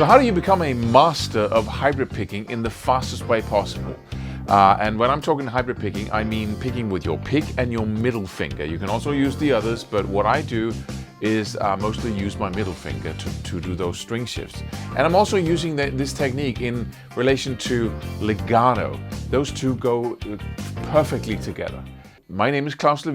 how do you become a master of hybrid picking in the fastest way possible? And when I'm talking hybrid picking, I mean picking with your pick and your middle finger. You can also use the others, but what I do is mostly use my middle finger to do those string shifts. And I'm also using this technique in relation to legato. Those two go perfectly together. My name is Claus,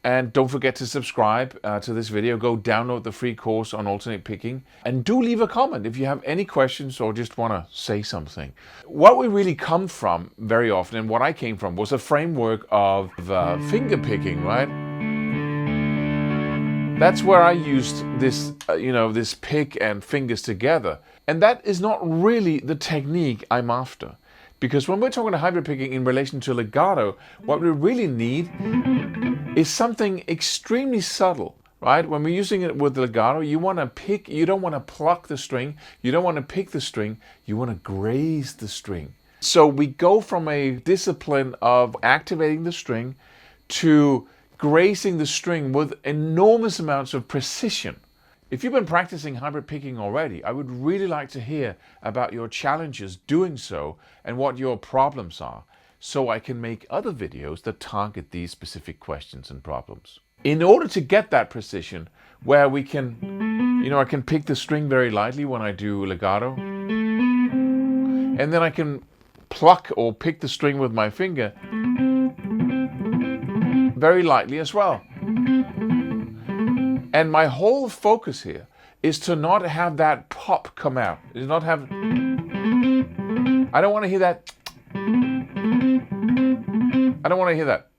and don't forget to subscribe to this video. Go download the free course on alternate picking, and do leave a comment if you have any questions or just want to say something. What we really come from very often, and what I came from, was a framework of finger picking, right? That's where I used this, this pick and fingers together. And that is not really the technique I'm after. Because when we're talking to hybrid picking in relation to legato, what we really need is something extremely subtle, right? When we're using it with legato, you want to pick, you don't want to pluck the string, you don't want to pick the string, you want to graze the string. So we go from a discipline of activating the string to grazing the string with enormous amounts of precision. If you've been practicing hybrid picking already, I would really like to hear about your challenges doing so and what your problems are, so I can make other videos that target these specific questions and problems. In order to get that precision, where we can, I can pick the string very lightly when I do legato, and then I can pluck or pick the string with my finger very lightly as well. And my whole focus here is to not have that pop come out. Is not have. I don't want to hear that. I don't want to hear that.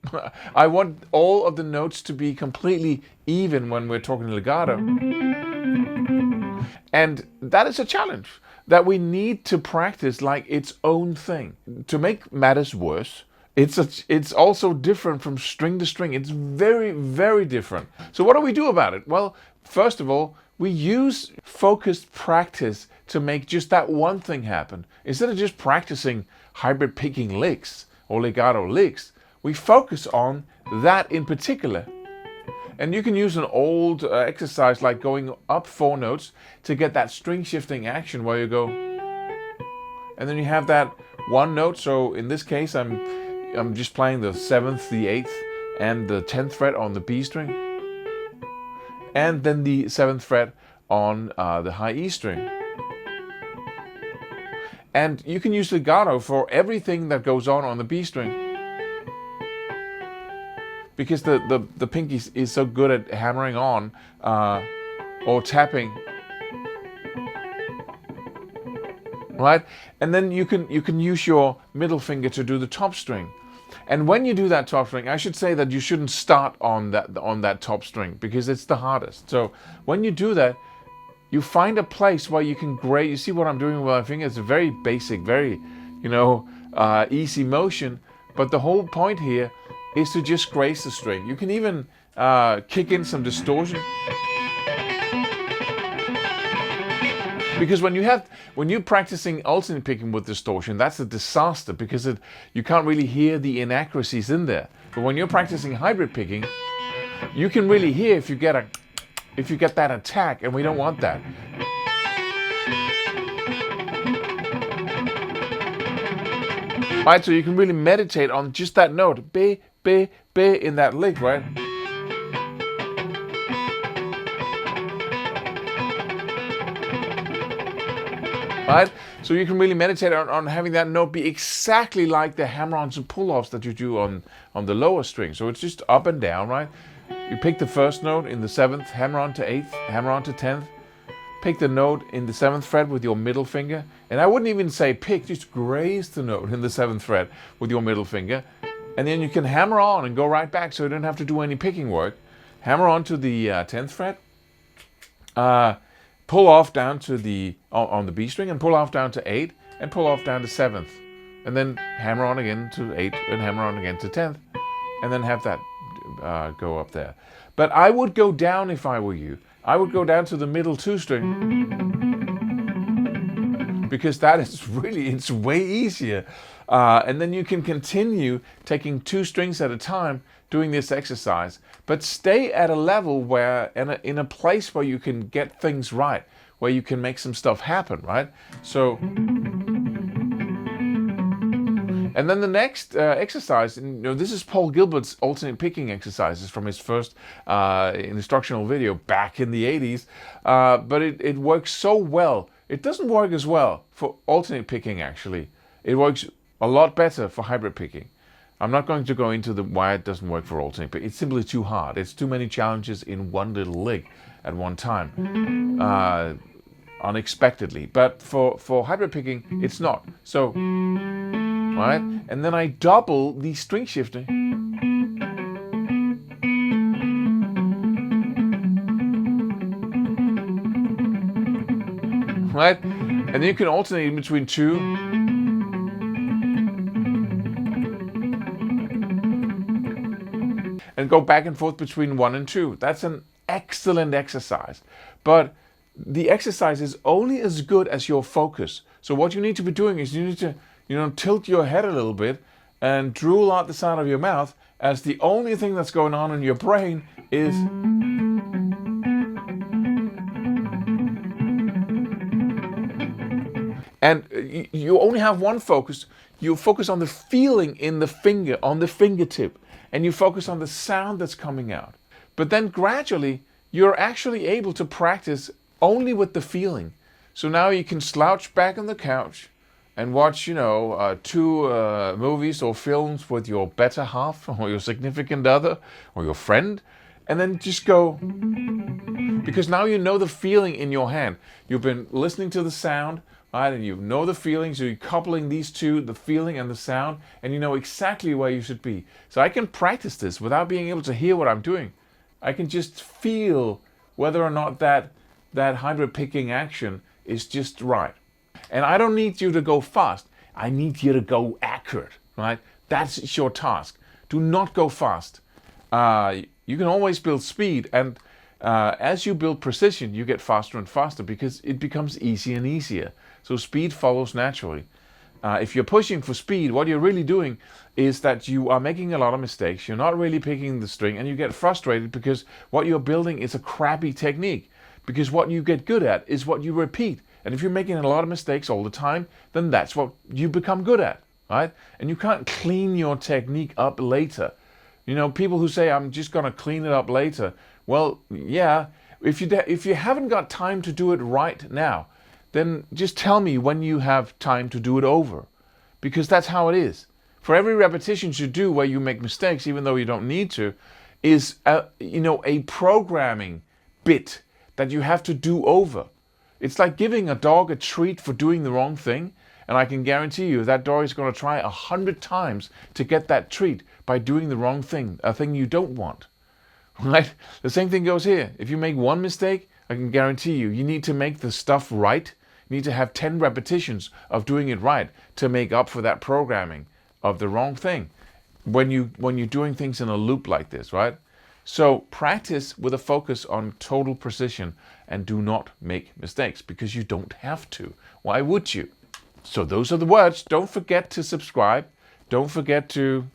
I want all of the notes to be completely even when we're talking legato. And that is a challenge that we need to practice like its own thing. To make matters worse, it's also different from string to string. It's very, very different. So what do we do about it? Well, first of all, we use focused practice to make just that one thing happen. Instead of just practicing hybrid picking licks or legato licks, we focus on that in particular. And you can use an old exercise like going up 4 notes to get that string shifting action where you go, and then you have that one note. So in this case, I'm just playing the 7th, the 8th, and the 10th fret on the B string, and then the 7th fret on the high E string. And you can use legato for everything that goes on the B string, because the pinky is so good at hammering on or tapping. Right? And then you can use your middle finger to do the top string. And when you do that top string, I should say that you shouldn't start on that top string, because it's the hardest. So when you do that, you find a place where you can graze. You see what I'm doing with my finger? It's a very basic, very, easy motion. But the whole point here is to just graze the string. You can even kick in some distortion. Because when you're practicing alternate picking with distortion, that's a disaster, because you can't really hear the inaccuracies in there. But when you're practicing hybrid picking, you can really hear if you get that attack, and we don't want that. Right, so you can really meditate on just that note, B, B, B in that lick, right? Right? So you can really meditate on having that note be exactly like the hammer-ons and pull-offs that you do on the lower string. So it's just up and down, right? You pick the first note in the 7th, hammer on to 8th, hammer on to 10th. Pick the note in the 7th fret with your middle finger. And I wouldn't even say pick, just graze the note in the 7th fret with your middle finger. And then you can hammer on and go right back, so you don't have to do any picking work. Hammer on to the 10th fret. Pull off down to on the B string, and pull off down to 8, and pull off down to 7th, and then hammer on again to 8, and hammer on again to 10th, and then have that go up there. But I would go down if I were you. I would go down to the middle 2 string, because that is really, it's way easier. And then you can continue taking 2 strings at a time doing this exercise, but stay at a level where, in a place where you can get things right, where you can make some stuff happen, right? So, and then the next exercise, this is Paul Gilbert's alternate picking exercises from his first instructional video back in the 80s. But it works so well. It doesn't work as well for alternate picking, actually. It works a lot better for hybrid picking. I'm not going to go into why it doesn't work for alternate picking. It's simply too hard. It's too many challenges in one little lick at one time, unexpectedly. But for hybrid picking, it's not. So, right? And then I double the string shifting. Right? And then you can alternate in between two. And go back and forth between 1 and 2. That's an excellent exercise. But the exercise is only as good as your focus. So what you need to be doing is you need to tilt your head a little bit and drool out the side of your mouth, as the only thing that's going on in your brain is and you only have one focus. You focus on the feeling in the finger, on the fingertip, and you focus on the sound that's coming out. But then gradually you're actually able to practice only with the feeling. So now you can slouch back on the couch and watch, 2 movies or films with your better half or your significant other or your friend, and then just go, because now you know the feeling in your hand. You've been listening to the sound, right, and you know the feeling, so you're coupling these two, the feeling and the sound, and you know exactly where you should be. So I can practice this without being able to hear what I'm doing. I can just feel whether or not that hybrid picking action is just right. And I don't need you to go fast. I need you to go accurate, right? That's your task. Do not go fast. You can always build speed, and as you build precision, you get faster and faster because it becomes easier and easier. So speed follows naturally. If you're pushing for speed, what you're really doing is that you are making a lot of mistakes. You're not really picking the string, and you get frustrated because what you're building is a crappy technique. Because what you get good at is what you repeat. And if you're making a lot of mistakes all the time, then that's what you become good at, right? And you can't clean your technique up later. People who say, I'm just going to clean it up later. Well, yeah, if you haven't got time to do it right now, then just tell me when you have time to do it over. Because that's how it is. For every repetition you do where you make mistakes, even though you don't need to, is a programming bit that you have to do over. It's like giving a dog a treat for doing the wrong thing, and I can guarantee you that dog is going to try 100 times to get that treat by doing the wrong thing, a thing you don't want. Right? The same thing goes here. If you make one mistake, I can guarantee you need to make the stuff right. You need to have 10 repetitions of doing it right to make up for that programming of the wrong thing when you're doing things in a loop like this, right? So practice with a focus on total precision and do not make mistakes, because you don't have to. Why would you? So those are the words. Don't forget to subscribe. Don't forget to,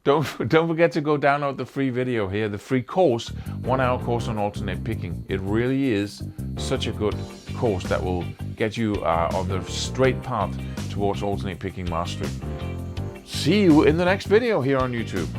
Don't forget to go download the free video here, the free course, 1-hour course on alternate picking. It really is such a good course that will get you on the straight path towards alternate picking mastery. See you in the next video here on YouTube.